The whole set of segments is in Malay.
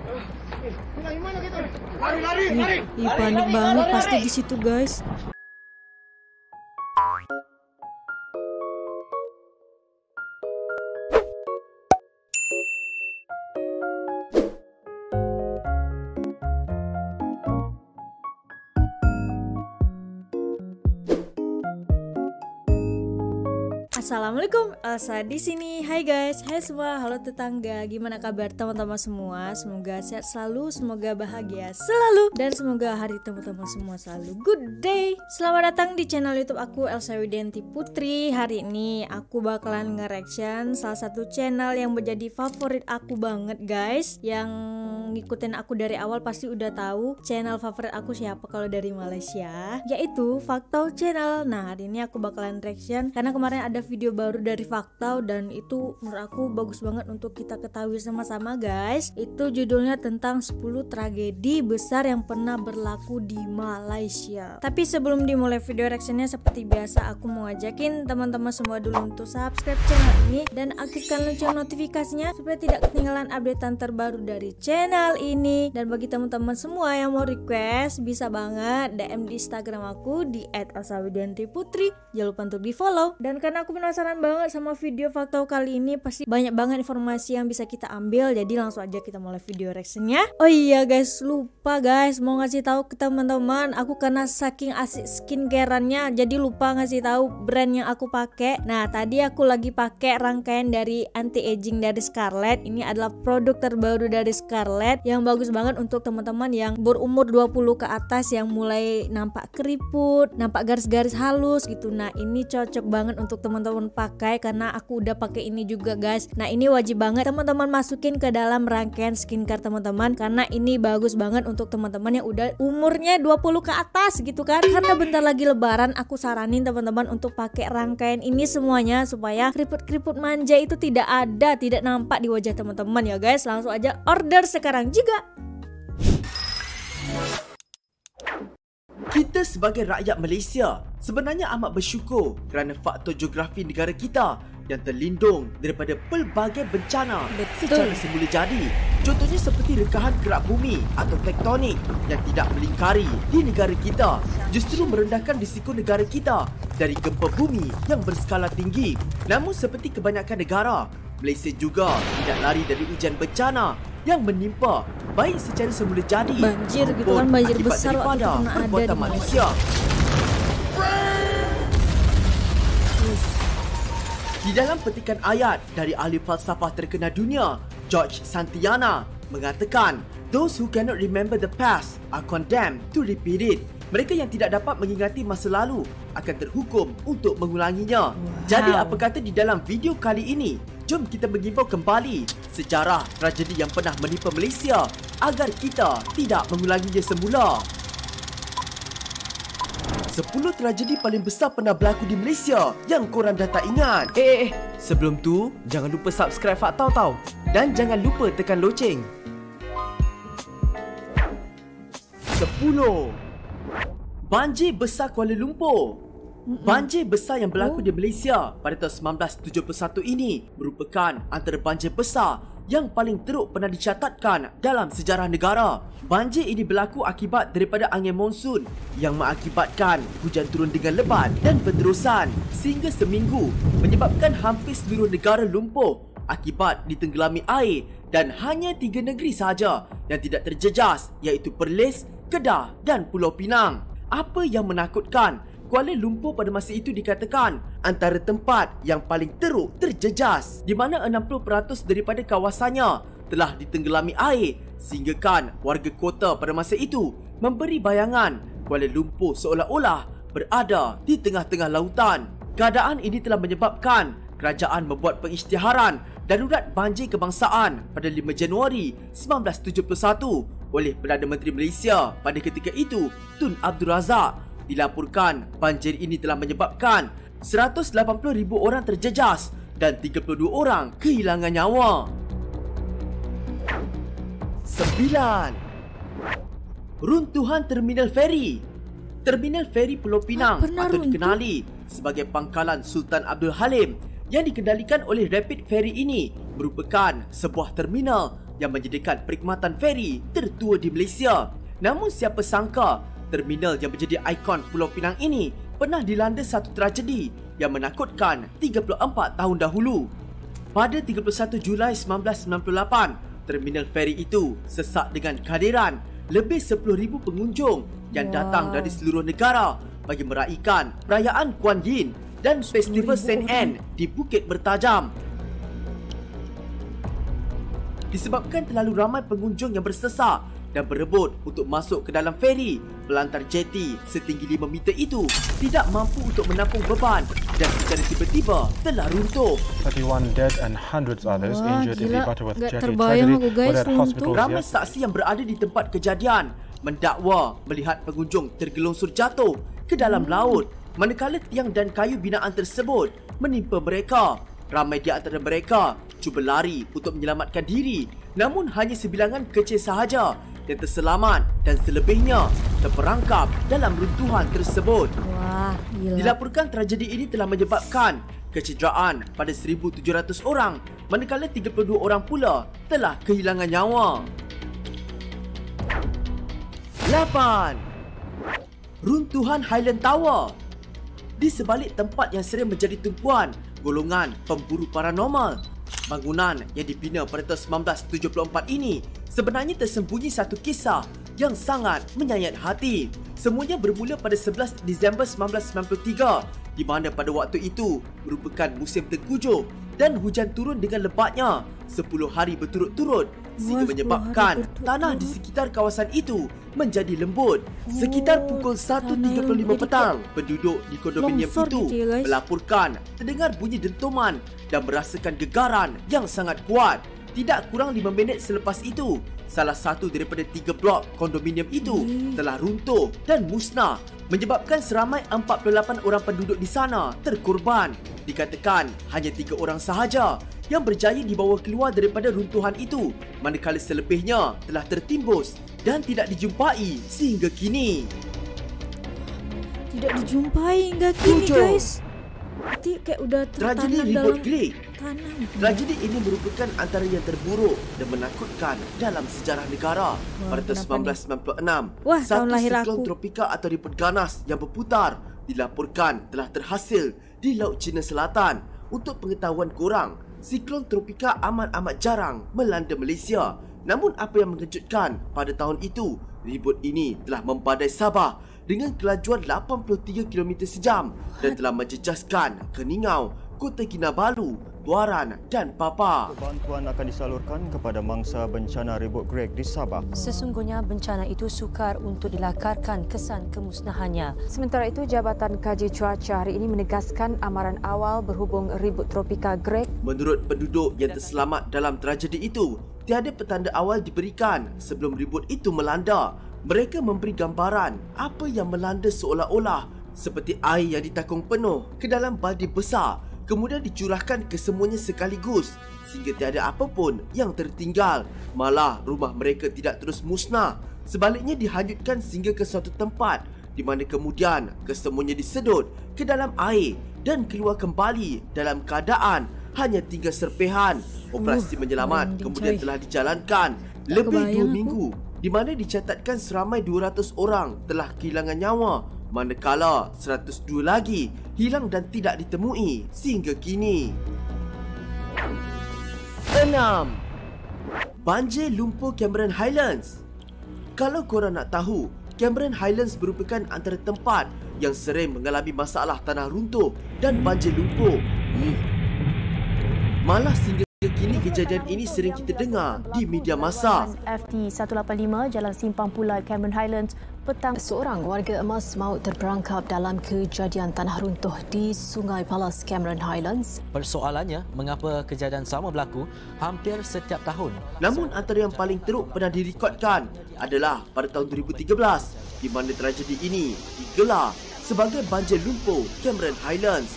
Ih, panik banget pasti di situ, guys. Assalamualaikum, Elsa di sini. Hai guys, hai semua, halo tetangga. Gimana kabar teman-teman semua? Semoga sehat selalu, semoga bahagia selalu, dan semoga hari teman-teman semua selalu good day. Selamat datang di channel YouTube aku, Elsa Widianti Putri. Hari ini aku bakalan nge-reaction salah satu channel yang menjadi favorit aku banget, guys. Yang ngikutin aku dari awal pasti udah tahu channel favorit aku siapa kalau dari Malaysia, yaitu Faktau Channel. Nah, hari ini aku bakalan reaction karena kemarin ada video baru dari Faktau dan itu menurut aku bagus banget untuk kita ketahui sama-sama, guys. Itu judulnya tentang 10 tragedi besar yang pernah berlaku di Malaysia. Tapi sebelum dimulai video reactionnya, seperti biasa aku mau ngajakin teman-teman semua dulu untuk subscribe channel ini dan aktifkan lonceng notifikasinya supaya tidak ketinggalan updatean terbaru dari channel ini. Dan bagi teman-teman semua yang mau request, bisa banget DM di Instagram aku di @elsawidiantiputri. Jangan lupa untuk di follow. Dan karena aku penasaran banget sama video Faktau kali ini, pasti banyak banget informasi yang bisa kita ambil, jadi langsung aja kita mulai video reactionnya. Oh iya guys, lupa guys, mau ngasih tahu ke teman-teman, aku karena saking asik skincareannya jadi lupa ngasih tahu brand yang aku pakai. Nah, tadi aku lagi pakai rangkaian dari anti aging dari Scarlett. Ini adalah produk terbaru dari Scarlett yang bagus banget untuk teman-teman yang berumur 20 ke atas, yang mulai nampak keriput, nampak garis-garis halus gitu. Nah, ini cocok banget untuk teman-teman pakai karena aku udah pakai ini juga, guys. Nah, ini wajib banget teman-teman masukin ke dalam rangkaian skincare teman-teman karena ini bagus banget untuk teman-teman yang udah umurnya 20 ke atas gitu kan. Karena bentar lagi lebaran, aku saranin teman-teman untuk pakai rangkaian ini semuanya supaya keriput-keriput manja itu tidak ada, tidak nampak di wajah teman-teman ya, guys. Langsung aja order sekarang juga. Kita sebagai rakyat Malaysia sebenarnya amat bersyukur kerana faktor geografi negara kita yang terlindung daripada pelbagai bencana secara semula jadi. Contohnya seperti rekahan kerak bumi atau tektonik yang tidak melingkari di negara kita justru merendahkan risiko negara kita dari gempa bumi yang berskala tinggi. Namun seperti kebanyakan negara, Malaysia juga tidak lari dari ujian bencana yang menimpa baik secara semula jadi banjir gitu kan, banjir besar daripada perbuatan manusia. Di dalam petikan ayat dari ahli falsafah terkenal dunia, George Santayana mengatakan, "Those who cannot remember the past are condemned to repeat it." Mereka yang tidak dapat mengingati masa lalu akan terhukum untuk mengulanginya. Jadi apa kata di dalam video kali ini, jom kita mengimbau kembali sejarah tragedi yang pernah menimpa Malaysia agar kita tidak mengulanginya semula. 10 tragedi paling besar pernah berlaku di Malaysia yang korang dah tak ingat. Sebelum tu, jangan lupa subscribe Faktau tau. Dan jangan lupa tekan loceng. 10. Banjir besar Kuala Lumpur. Banjir besar yang berlaku di Malaysia pada tahun 1971 ini merupakan antara banjir besar yang paling teruk pernah dicatatkan dalam sejarah negara. Banjir ini berlaku akibat daripada angin monsun yang mengakibatkan hujan turun dengan lebat dan berterusan sehingga seminggu, menyebabkan hampir seluruh negara lumpuh akibat ditenggelami air, dan hanya 3 negeri sahaja yang tidak terjejas, iaitu Perlis, Kedah dan Pulau Pinang. Apa yang menakutkan, Kuala Lumpur pada masa itu dikatakan antara tempat yang paling teruk terjejas, di mana 60% daripada kawasannya telah ditenggelami air, sehinggakan warga kota pada masa itu memberi bayangan Kuala Lumpur seolah-olah berada di tengah-tengah lautan. Keadaan ini telah menyebabkan kerajaan membuat pengisytiharan darurat banjir kebangsaan pada 5 Januari 1971 oleh Perdana Menteri Malaysia pada ketika itu, Tun Abdul Razak. Dilaporkan banjir ini telah menyebabkan 180,000 orang terjejas dan 32 orang kehilangan nyawa. 9. Runtuhan Terminal Feri. Terminal Feri Pulau Pinang atau dikenali sebagai pangkalan Sultan Abdul Halim yang dikendalikan oleh Rapid Ferry ini merupakan sebuah terminal yang menyediakan perkhidmatan feri tertua di Malaysia. Namun siapa sangka, terminal yang menjadi ikon Pulau Pinang ini pernah dilanda satu tragedi yang menakutkan 34 tahun dahulu. Pada 31 Julai 1998, terminal feri itu sesak dengan kehadiran lebih 10,000 pengunjung yang datang dari seluruh negara bagi meraihkan perayaan Kuan Yin dan Festival Saint Anne di Bukit Bertajam. Disebabkan terlalu ramai pengunjung yang bersesak dan berebut untuk masuk ke dalam feri, pelantar jeti setinggi 5 meter itu tidak mampu untuk menampung beban dan secara tiba-tiba telah runtuh. 31 dead and hundreds others injured in the Butterworth Nggak jetty terbayang tragedy aku, guys, were at runtuh. hospitals Ramai saksi yang berada di tempat kejadian mendakwa melihat pengunjung tergelongsor jatuh ke dalam laut manakala tiang dan kayu binaan tersebut menimpa mereka. Ramai di antara mereka cuba lari untuk menyelamatkan diri, namun hanya sebilangan kecil sahaja yang terselamat dan selebihnya terperangkap dalam runtuhan tersebut. Wah, gila. Dilaporkan tragedi ini telah menyebabkan kecederaan pada 1,700 orang, manakala 32 orang pula telah kehilangan nyawa. 8. Runtuhan Highland Tower. Di sebalik tempat yang sering menjadi tumpuan golongan pemburu paranormal, bangunan yang dibina pada tahun 1974 ini sebenarnya tersembunyi satu kisah yang sangat menyayat hati. Semuanya bermula pada 11 Disember 1993, di mana pada waktu itu merupakan musim tengkujuh dan hujan turun dengan lebatnya 10 hari berturut-turut sehingga menyebabkan tanah di sekitar kawasan itu menjadi lembut. Sekitar pukul 1.35 petang, penduduk di kondominium itu melaporkan terdengar bunyi dentuman dan merasakan gegaran yang sangat kuat. Tidak kurang 5 minit selepas itu, salah satu daripada 3 blok kondominium itu telah runtuh dan musnah, menyebabkan seramai 48 orang penduduk di sana terkorban. Dikatakan hanya 3 orang sahaja yang berjaya dibawa keluar daripada runtuhan itu, manakala selebihnya telah tertimbus dan tidak dijumpai sehingga kini. Tidak dijumpai hingga kini, 7. guys. Berarti kayak udah Tragedi tertanam Ribut dalam Creek. tanah. Tragedi ini merupakan antara yang terburuk dan menakutkan dalam sejarah negara. Pada tahun 1996, Wah, satu tahun lahir siklon aku. tropika atau ribut ganas yang berputar dilaporkan telah terhasil di Laut Cina Selatan. Untuk pengetahuan korang, siklon tropika amat jarang melanda Malaysia. Namun apa yang mengejutkan, pada tahun itu, ribut ini telah membadai Sabah dengan kelajuan 83 km sejam dan telah menjejaskan Keningau, Kota Kinabalu, Tuaran dan Papa. Bantuan akan disalurkan kepada mangsa bencana ribut Greg di Sabah. Sesungguhnya bencana itu sukar untuk dilakarkan kesan kemusnahannya. Sementara itu, Jabatan Kaji Cuaca hari ini menegaskan amaran awal berhubung ribut tropika Greg. Menurut penduduk yang terselamat dalam tragedi itu, tiada petanda awal diberikan sebelum ribut itu melanda. Mereka memberi gambaran apa yang melanda seolah-olah seperti air yang ditakung penuh ke dalam baldi besar, kemudian dicurahkan ke semuanya sekaligus sehingga tiada apa pun yang tertinggal. Malah rumah mereka tidak terus musnah, sebaliknya dihanyutkan sehingga ke suatu tempat di mana kemudian kesemuanya disedut ke dalam air dan keluar kembali dalam keadaan hanya tinggal serpihan. Operasi menyelamat kemudian telah dijalankan lebih 2 minggu, di mana dicatatkan seramai 200 orang telah kehilangan nyawa, manakala 102 lagi hilang dan tidak ditemui sehingga kini. 6. Banjir lumpur Cameron Highlands. Kalau korang nak tahu, Cameron Highlands merupakan antara tempat yang sering mengalami masalah tanah runtuh dan banjir lumpur. Malah sehingga kini kejadian ini sering kita dengar di media massa. FT 185 Jalan Simpang Pulai, Cameron Highlands, petang. Seorang warga emas maut terperangkap dalam kejadian tanah runtuh di Sungai Palas, Cameron Highlands. Persoalannya, mengapa kejadian sama berlaku hampir setiap tahun? Namun antara yang paling teruk pernah direkodkan adalah pada tahun 2013, di mana tragedi ini digelar sebagai banjir lumpur Cameron Highlands.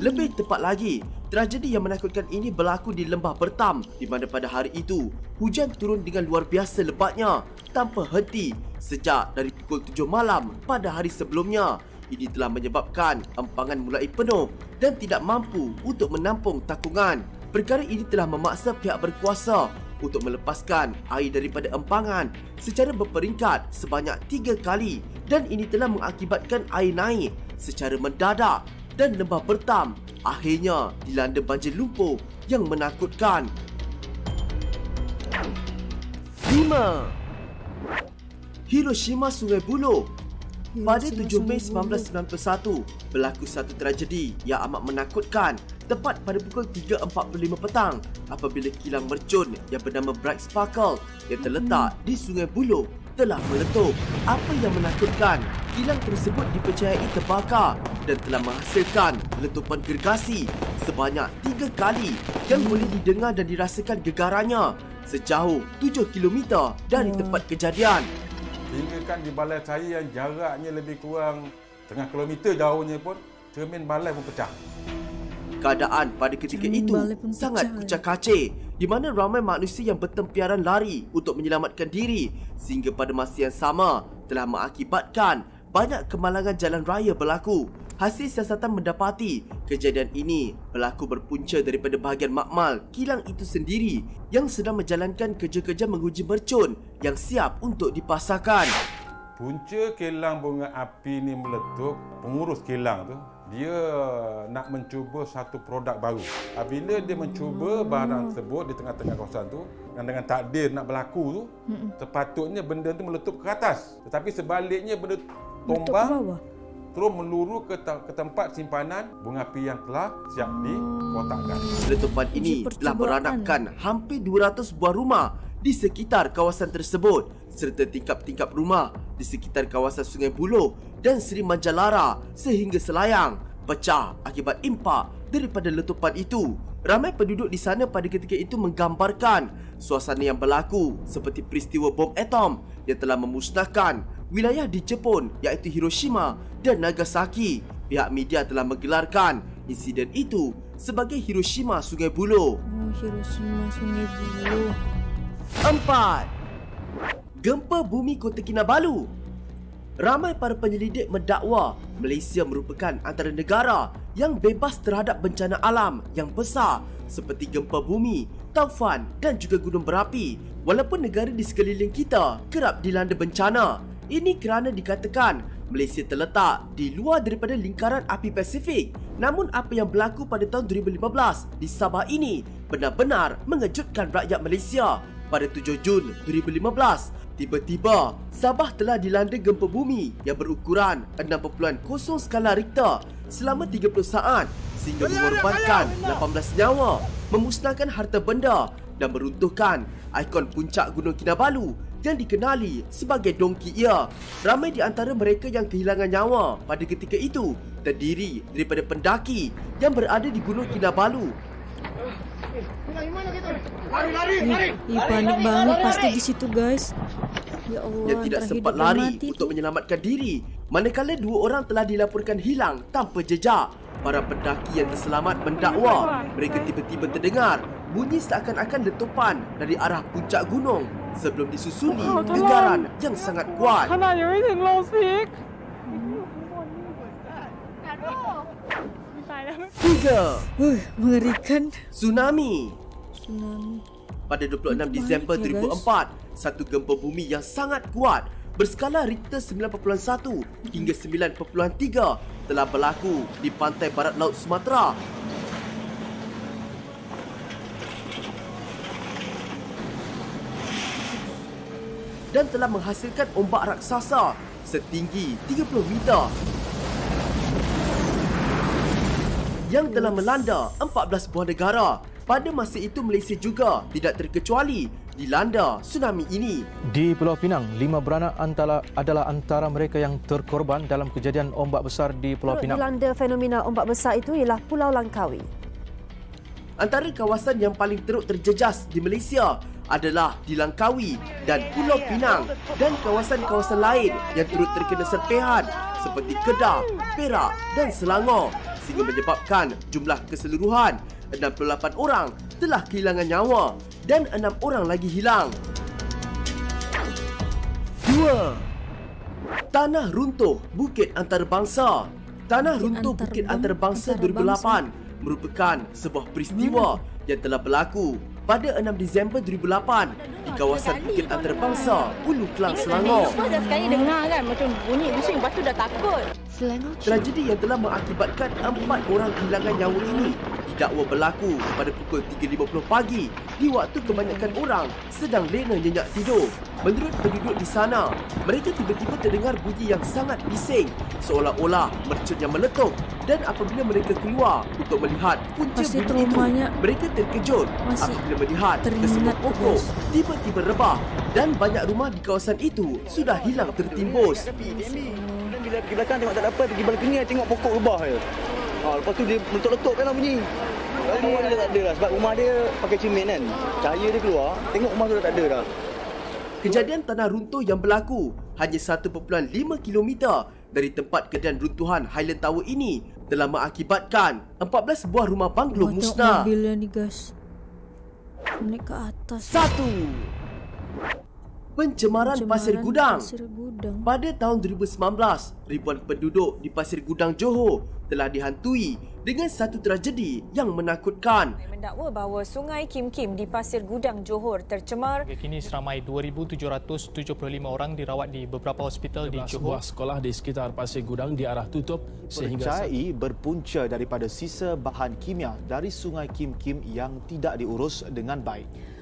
Lebih tepat lagi, tragedi yang menakutkan ini berlaku di Lembah Bertam, di mana pada hari itu hujan turun dengan luar biasa lebatnya tanpa henti sejak dari pukul 7 malam pada hari sebelumnya. Ini telah menyebabkan empangan mulai penuh dan tidak mampu untuk menampung takungan. Perkara ini telah memaksa pihak berkuasa untuk melepaskan air daripada empangan secara berperingkat sebanyak 3 kali dan ini telah mengakibatkan air naik secara mendadak dan lembah Bertam akhirnya dilanda banjir lumpur yang menakutkan. 5. Hiroshima Sungai Buloh. Pada 7 Mei 1991, berlaku satu tragedi yang amat menakutkan tepat pada pukul 3.45 petang apabila kilang mercun yang bernama Bright Sparkle yang terletak di Sungai Buloh telah meletup. Apa yang menakutkan, kilang tersebut dipercayai terbakar dan telah menghasilkan letupan gergasi sebanyak 3 kali yang boleh didengar dan dirasakan gegarannya sejauh 7 km dari tempat kejadian. Hinggakan di balai saya yang jaraknya lebih kurang setengah kilometer jauhnya pun cermin balai pun pecah. Keadaan pada ketika itu sangat kucak-kacir di mana ramai manusia yang bertempiaran lari untuk menyelamatkan diri sehingga pada masa yang sama telah mengakibatkan banyak kemalangan jalan raya berlaku. Hasil siasatan mendapati kejadian ini berlaku berpunca daripada bahagian makmal kilang itu sendiri yang sedang menjalankan kerja-kerja menguji mercun yang siap untuk dipasarkan. Punca kilang bunga api ni meletup, pengurus kilang tu dia nak mencuba satu produk baru. Apabila dia mencuba barang tersebut di tengah-tengah kawasan tu dan dengan takdir nak berlaku tu, sepatutnya benda tu meletup ke atas. Tetapi sebaliknya benda tombang terus meluru ke tempat simpanan bunga api yang telah siap dikotakkan. Letupan ini telah meranapkan hampir 200 buah rumah di sekitar kawasan tersebut serta tingkap-tingkap rumah di sekitar kawasan Sungai Buloh dan Seri Manjalara sehingga Selayang pecah akibat impak daripada letupan itu. Ramai penduduk di sana pada ketika itu menggambarkan suasana yang berlaku seperti peristiwa bom atom yang telah memusnahkan wilayah di Jepun iaitu Hiroshima dan Nagasaki. Pihak media telah menggelarkan insiden itu sebagai Hiroshima Sungai Buloh. Hiroshima Sungai Buloh. 4. Gempa bumi Kota Kinabalu. Ramai para penyelidik mendakwa Malaysia merupakan antara negara yang bebas terhadap bencana alam yang besar seperti gempa bumi, taufan dan juga gunung berapi. Walaupun negara di sekeliling kita kerap dilanda bencana, ini kerana dikatakan Malaysia terletak di luar daripada lingkaran api Pasifik. Namun apa yang berlaku pada tahun 2015 di Sabah ini benar-benar mengejutkan rakyat Malaysia. Pada 7 Jun 2015, tiba-tiba Sabah telah dilanda gempa bumi yang berukuran 6.0 skala Richter selama 30 saat sehingga mengorbankan 18 nyawa, memusnahkan harta benda dan meruntuhkan ikon puncak Gunung Kinabalu yang dikenali sebagai Dongki Ia. Ramai di antara mereka yang kehilangan nyawa pada ketika itu terdiri daripada pendaki yang berada di Gunung Kinabalu. Panik banget pasti di situ, guys. Ya Allah, yang tidak sempat lari untuk menyelamatkan diri, manakala 2 orang telah dilaporkan hilang tanpa jejak. Para pendaki yang terselamat mendakwa mereka tiba-tiba terdengar bunyi seakan-akan letupan dari arah puncak gunung sebelum disusuli gegaran yang sangat kuat. 3. Mengerikan. Tsunami. Pada 26 Disember 2004, satu gempa bumi yang sangat kuat berskala Richter 9.1 hingga 9.3 telah berlaku di pantai barat laut Sumatera. Dan telah menghasilkan ombak raksasa setinggi 30 meter yang telah melanda 14 buah negara. Pada masa itu Malaysia juga tidak terkecuali dilanda tsunami ini. Di Pulau Pinang, 5 beranak adalah antara mereka yang terkorban dalam kejadian ombak besar di Pulau Pinang. Dilanda fenomena ombak besar itu ialah Pulau Langkawi. Antara kawasan yang paling teruk terjejas di Malaysia adalah di Langkawi dan Pulau Pinang dan kawasan-kawasan lain yang turut terkena serpihan seperti Kedah, Perak dan Selangor sehingga menyebabkan jumlah keseluruhan 68 orang telah kehilangan nyawa dan 6 orang lagi hilang. 2. Tanah runtuh Bukit Antarabangsa. Tanah runtuh Bukit Antarabangsa 2008 merupakan sebuah peristiwa yang telah berlaku pada 6 Disember 2008 di kawasan Bukit Antarabangsa, Ulu Klang, Selangor. Sekali dengar kan macam bunyi bising, lepas tu dah takut. Tragedi yang telah mengakibatkan 4 orang kehilangan nyawa ini didakwa berlaku pada pukul 3.50 pagi di waktu kebanyakan orang sedang lena nyenyak tidur. Menurut penduduk di sana, mereka tiba-tiba terdengar bunyi yang sangat bising seolah-olah mercun yang meletup, dan apabila mereka keluar untuk melihat punca bunyi itu, mereka terkejut apabila melihat kesemua pokok tiba-tiba rebah dan banyak rumah di kawasan itu sudah hilang tertimbus. Bila pergi belakang tengok tak ada apa, pergi balkoni tengok pokok rebah je. Lepas tu dia meletup-letup kan bunyi. Rumah dia tak ada lah sebab rumah dia pakai cermin kan. Cahaya dia keluar, tengok rumah tu dah tak ada dah. Kejadian tanah runtuh yang berlaku hanya 1.5 km dari tempat kejadian runtuhan Highland Tower ini telah mengakibatkan 14 buah rumah banglo musnah. Mobilnya nih guys, naik ke atas. 1. Pencemaran Pasir Gudang. Pada tahun 2019, ribuan penduduk di Pasir Gudang, Johor telah dihantui dengan satu tragedi yang menakutkan. Mendakwa bahawa Sungai Kim Kim di Pasir Gudang, Johor tercemar. Kini seramai 2,775 orang dirawat di beberapa hospital di Johor. Sebuah sekolah di sekitar Pasir Gudang diarah tutup sehingga berpunca daripada sisa bahan kimia dari Sungai Kim Kim yang tidak diurus dengan baik.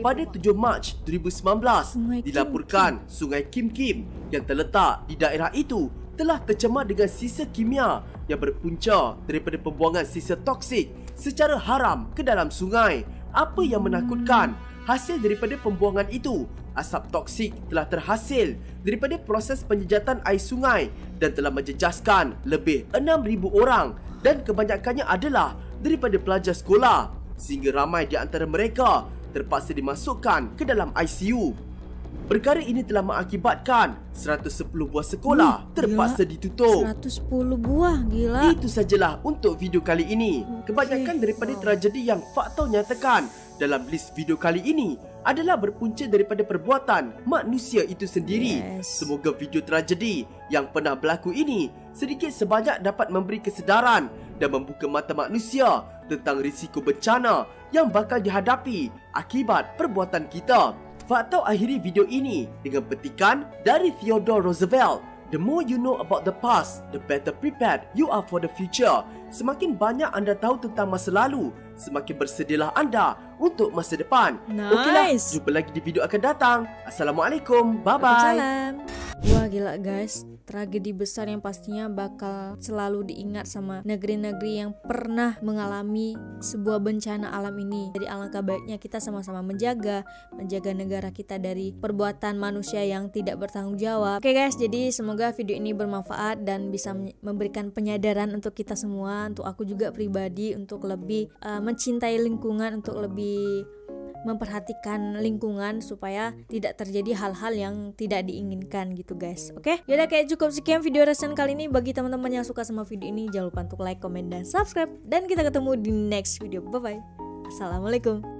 Pada 7 Mac 2019, dilaporkan Sungai Kim Kim yang terletak di daerah itu telah tercemar dengan sisa kimia yang berpunca daripada pembuangan sisa toksik secara haram ke dalam sungai. Apa yang menakutkan, hasil daripada pembuangan itu, asap toksik telah terhasil daripada proses penyejatan air sungai dan telah menjejaskan lebih 6,000 orang dan kebanyakannya adalah daripada pelajar sekolah, sehingga ramai di antara mereka terpaksa dimasukkan ke dalam ICU. Perkara ini telah mengakibatkan 110 buah sekolah terpaksa ditutup. 110 buah, gila. Itu sajalah untuk video kali ini. Kebanyakan daripada tragedi yang fakta nyatakan dalam list video kali ini adalah berpunca daripada perbuatan manusia itu sendiri. Semoga video tragedi yang pernah berlaku ini sedikit sebanyak dapat memberi kesedaran dan membuka mata manusia tentang risiko bencana yang bakal dihadapi akibat perbuatan kita. Faktau akhiri video ini dengan petikan dari Theodore Roosevelt. The more you know about the past, the better prepared you are for the future. Semakin banyak anda tahu tentang masa lalu, semakin bersedialah anda untuk masa depan. Okeylah, jumpa lagi di video akan datang. Assalamualaikum, bye-bye. Wah gila guys, tragedi besar yang pastinya bakal selalu diingat sama negeri-negeri yang pernah mengalami sebuah bencana alam ini. Jadi alangkah baiknya kita sama-sama menjaga negara kita dari perbuatan manusia yang tidak bertanggung jawab. Oke guys, jadi semoga video ini bermanfaat dan bisa memberikan penyadaran untuk kita semua, untuk aku juga pribadi, untuk lebih mencintai lingkungan, untuk lebih memperhatikan lingkungan supaya tidak terjadi hal-hal yang tidak diinginkan gitu guys. Oke, yaudah kayak cukup sekian video reaction kali ini. Bagi teman-teman yang suka sama video ini, jangan lupa untuk like, komen, dan subscribe. Dan kita ketemu di next video. Bye bye. Assalamualaikum.